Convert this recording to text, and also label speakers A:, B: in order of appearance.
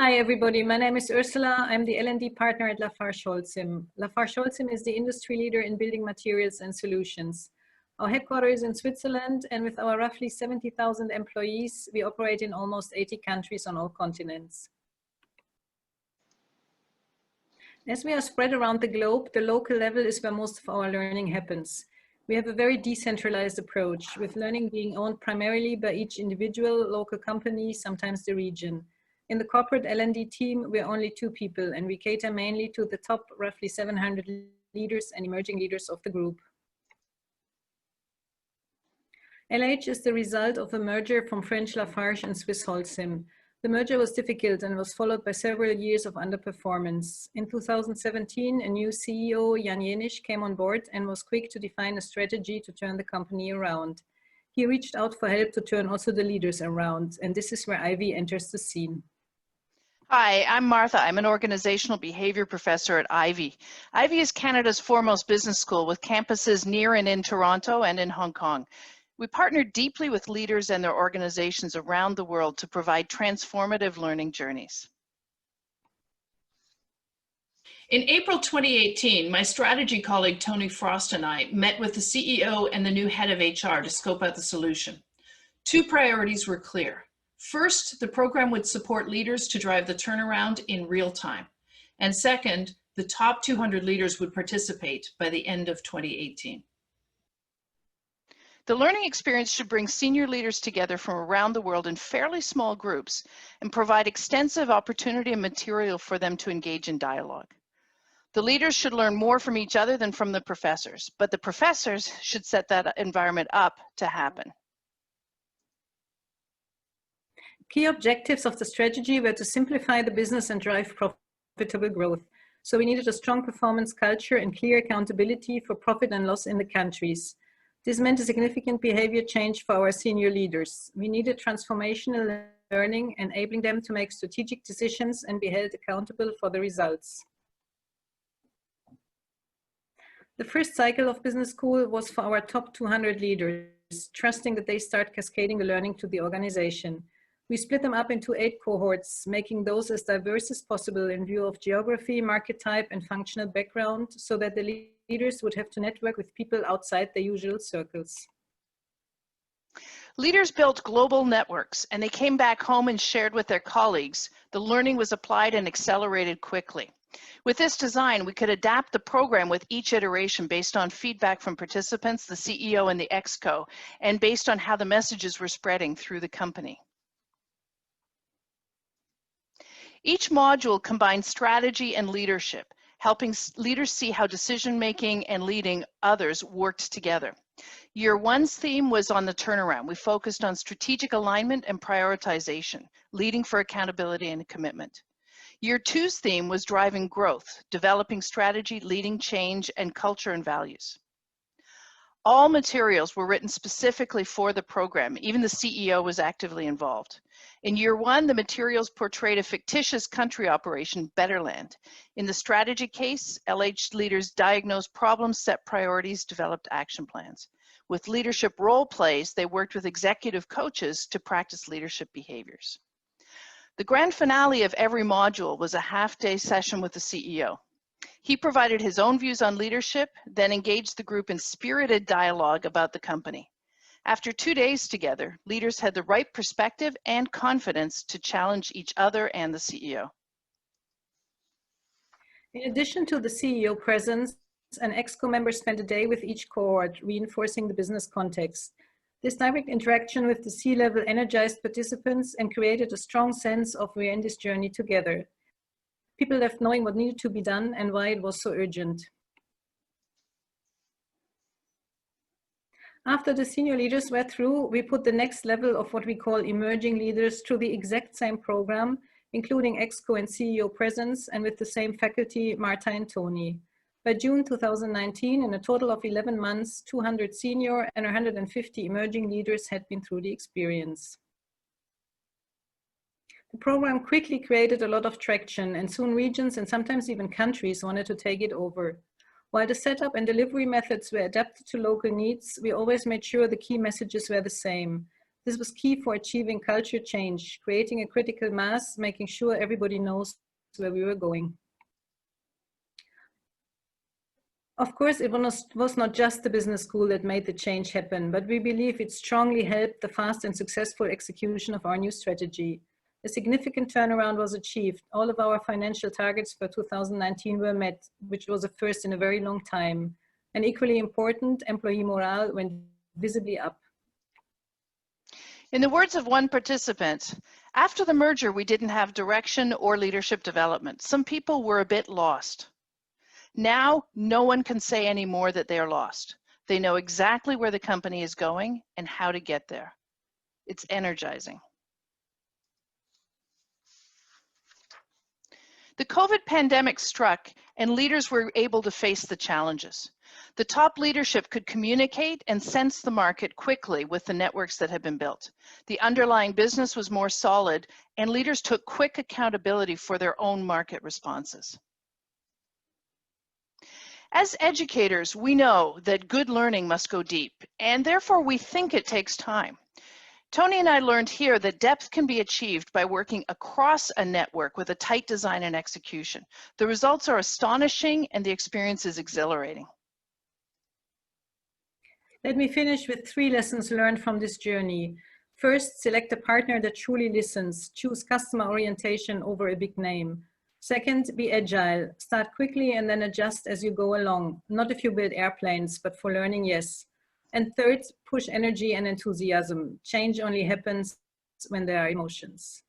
A: Hi, everybody. My name is Ursula. I'm the L&D partner at LafargeHolcim. LafargeHolcim is the industry leader in building materials and solutions. Our headquarters is in Switzerland, and with our roughly 70,000 employees, we operate in almost 80 countries on all continents. As we are spread around the globe, the local level is where most of our learning happens. We have a very decentralized approach, with learning being owned primarily by each individual, local company, sometimes the region. In the corporate L&D team, we're only 2 people, and we cater mainly to the top roughly 700 leaders and emerging leaders of the group. LH is the result of a merger from French Lafarge and Swiss Holcim. The merger was difficult and was followed by several years of underperformance. In 2017, a new CEO, Jan Jenisch, came on board and was quick to define a strategy to turn the company around. He reached out for help to turn also the leaders around, and this is where Ivey enters the scene.
B: Hi, I'm Martha. I'm an organizational behavior professor at Ivey. Ivey is Canada's foremost business school with campuses near and in Toronto and in Hong Kong. We partner deeply with leaders and their organizations around the world to provide transformative learning journeys.
C: In April 2018, my strategy colleague Tony Frost and I met with the CEO and the new head of HR to scope out the solution. 2 priorities were clear. First, the program would support leaders to drive the turnaround in real time. And second, the top 200 leaders would participate by the end of 2018.
B: The learning experience should bring senior leaders together from around the world in fairly small groups and provide extensive opportunity and material for them to engage in dialogue. The leaders should learn more from each other than from the professors, but the professors should set that environment up to happen.
A: Key objectives of the strategy were to simplify the business and drive profitable growth. So we needed a strong performance culture and clear accountability for profit and loss in the countries. This meant a significant behavior change for our senior leaders. We needed transformational learning, enabling them to make strategic decisions and be held accountable for the results. The first cycle of business school was for our top 200 leaders, trusting that they start cascading the learning to the organization. We split them up into 8 cohorts, making those as diverse as possible in view of geography, market type, and functional background, so that the leaders would have to network with people outside their usual circles.
B: Leaders built global networks, and they came back home and shared with their colleagues. The learning was applied and accelerated quickly. With this design, we could adapt the program with each iteration based on feedback from participants, the CEO and the ExCo, and based on how the messages were spreading through the company. Each module combines strategy and leadership, helping leaders see how decision-making and leading others worked together. Year 1's theme was on the turnaround. We focused on strategic alignment and prioritization, leading for accountability and commitment. Year 2's theme was driving growth, developing strategy, leading change, and culture and values. All materials were written specifically for the program. Even the CEO was actively involved. In year 1, the materials portrayed a fictitious country operation, Betterland. In the strategy case, LH leaders diagnosed problems, set priorities, developed action plans. With leadership role plays, they worked with executive coaches to practice leadership behaviors. The grand finale of every module was a half-day session with the CEO. He provided his own views on leadership, then engaged the group in spirited dialogue about the company. After 2 days together, leaders had the right perspective and confidence to challenge each other and the CEO.
A: In addition to the CEO presence, an ExCo member spent a day with each cohort, reinforcing the business context. This direct interaction with the C-level energized participants and created a strong sense of we're in this journey together. People left knowing what needed to be done and why it was so urgent. After the senior leaders were through, we put the next level of what we call emerging leaders through the exact same program, including ExCo and CEO presence, and with the same faculty, Martha and Tony. By June 2019, in a total of 11 months, 200 senior and 150 emerging leaders had been through the experience. The program quickly created a lot of traction, and soon regions and sometimes even countries wanted to take it over. While the setup and delivery methods were adapted to local needs, we always made sure the key messages were the same. This was key for achieving culture change, creating a critical mass, making sure everybody knows where we were going. Of course, it was not just the business school that made the change happen, but we believe it strongly helped the fast and successful execution of our new strategy. A significant turnaround was achieved. All of our financial targets for 2019 were met, which was a first in a very long time. And equally important, employee morale went visibly up.
B: In the words of one participant, after the merger, we didn't have direction or leadership development. Some people were a bit lost. Now, no one can say anymore that they are lost. They know exactly where the company is going and how to get there. It's energizing. The COVID pandemic struck and leaders were able to face the challenges. The top leadership could communicate and sense the market quickly with the networks that had been built. The underlying business was more solid and leaders took quick accountability for their own market responses. As educators, we know that good learning must go deep, and therefore we think it takes time. Tony and I learned here that depth can be achieved by working across a network with a tight design and execution. The results are astonishing and the experience is exhilarating.
A: Let me finish with 3 lessons learned from this journey. First, select a partner that truly listens. Choose customer orientation over a big name. Second, be agile. Start quickly and then adjust as you go along. Not if you build airplanes, but for learning, yes. And third, push energy and enthusiasm. Change only happens when there are emotions.